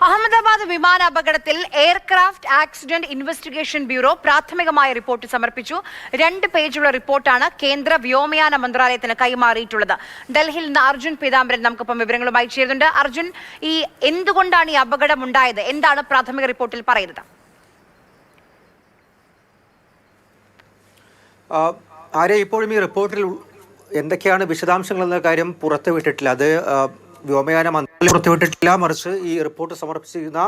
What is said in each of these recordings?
അഹമ്മദാബാദ് വിമാന അപകടത്തിൽ aircraft accident investigation bureau പ്രാഥമികമായ റിപ്പോർട്ട് സമർപ്പിച്ചു. 2 പേജുള്ള റിപ്പോർട്ടാണ് കേന്ദ്ര വ്യോമയാന മന്ത്രാലയത്തിന് കൈമാറിയിട്ടുള്ളത്. ഡൽഹിയിൽ നിന്ന് അർജുൻ പീതാംബരൻ നമുക്കൊപ്പം വിവരങ്ങളുമായി ചേരുന്നുണ്ട്. അർജുൻ, എന്തുകൊണ്ടാണ് ഈ അപകടം ഉണ്ടായത്? എന്താണ് പ്രാഥമിക റിപ്പോർട്ടിൽ പറയുന്നത്? ഇപ്പോഴും ഈ റിപ്പോർട്ടിൽ എന്തൊക്കെയാണ് വിശദാംശങ്ങൾ എന്ന കാര്യം പുറത്തുവിട്ടിട്ടില്ല. അത് വ്യോമയാന മന്ത്രാലയം പുറത്തുവിട്ടിട്ടില്ല. മറിച്ച് ഈ റിപ്പോർട്ട് സമർപ്പിച്ചിരുന്ന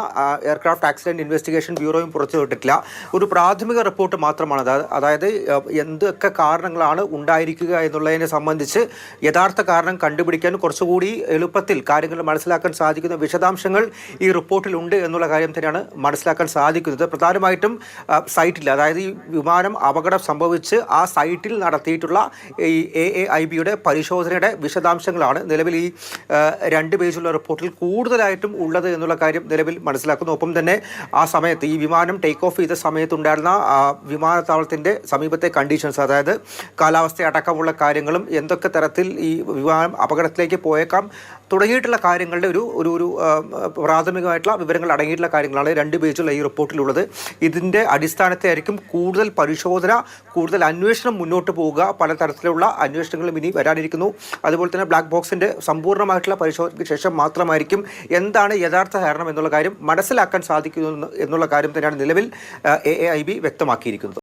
എയർക്രാഫ്റ്റ് ആക്സിഡന്റ് ഇൻവെസ്റ്റിഗേഷൻ ബ്യൂറോയും പുറത്തുവിട്ടിട്ടില്ല. ഒരു പ്രാഥമിക റിപ്പോർട്ട് മാത്രമാണ്. അതായത് എന്തൊക്കെ കാരണങ്ങളാണ് ഉണ്ടായിരിക്കുക എന്നുള്ളതിനെ സംബന്ധിച്ച് യഥാർത്ഥ കാരണം കണ്ടുപിടിക്കാൻ കുറച്ചുകൂടി എളുപ്പത്തിൽ കാര്യങ്ങൾ മനസ്സിലാക്കാൻ സാധിക്കുന്ന വിശദാംശങ്ങൾ ഈ റിപ്പോർട്ടിലുണ്ട് എന്നുള്ള കാര്യം തന്നെയാണ് മനസ്സിലാക്കാൻ സാധിക്കുന്നത്. പ്രധാനമായിട്ടും സൈറ്റിൽ, അതായത് ഈ വിമാനം അപകടം സംഭവിച്ച് ആ സൈറ്റിൽ നടത്തിയിട്ടുള്ള ഈ AAIBയുടെ പരിശോധനയുടെ വിശദാംശങ്ങളാണ് നിലവിൽ ഈ 2 പേജുള്ള റിപ്പോർട്ടിൽ കൂടുതലായിട്ടും ഉള്ളത് എന്നുള്ള കാര്യം നിലവിൽ മനസ്സിലാക്കുന്നു. ഒപ്പം തന്നെ ആ സമയത്ത് ഈ വിമാനം ടേക്ക് ഓഫ് ചെയ്ത സമയത്തുണ്ടായിരുന്ന വിമാനത്താവളത്തിൻ്റെ സമീപത്തെ കണ്ടീഷൻസ്, അതായത് കാലാവസ്ഥ അടക്കമുള്ള കാര്യങ്ങളും എന്തൊക്കെ തരത്തിൽ ഈ വിമാനം അപകടത്തിലേക്ക് പോയേക്കാം തുടങ്ങിയിട്ടുള്ള കാര്യങ്ങളുടെ ഒരു പ്രാഥമികമായിട്ടുള്ള വിവരങ്ങൾ അടങ്ങിയിട്ടുള്ള കാര്യങ്ങളാണ് 2 പേജുള്ള ഈ റിപ്പോർട്ടിലുള്ളത്. ഇതിൻ്റെ അടിസ്ഥാനത്തിലായിരിക്കും കൂടുതൽ പരിശോധന, കൂടുതൽ അന്വേഷണം മുന്നോട്ട് പോവുക. പലതരത്തിലുള്ള അന്വേഷണങ്ങളും ഇനി വരാനിരിക്കുന്നു. അതുപോലെ തന്നെ ബ്ലാക്ക് ബോക്സിൻ്റെ സമ്പൂർണ്ണമായിട്ടുള്ള പരിശോധനയ്ക്ക് ശേഷം മാത്രമായിരിക്കും എന്താണ് യഥാർത്ഥ കാരണം എന്നുള്ള കാര്യം മനസ്സിലാക്കാൻ സാധിക്കുന്നു എന്നുള്ള കാര്യം തന്നെയാണ് നിലവിൽ AAIB വ്യക്തമാക്കിയിരിക്കുന്നത്.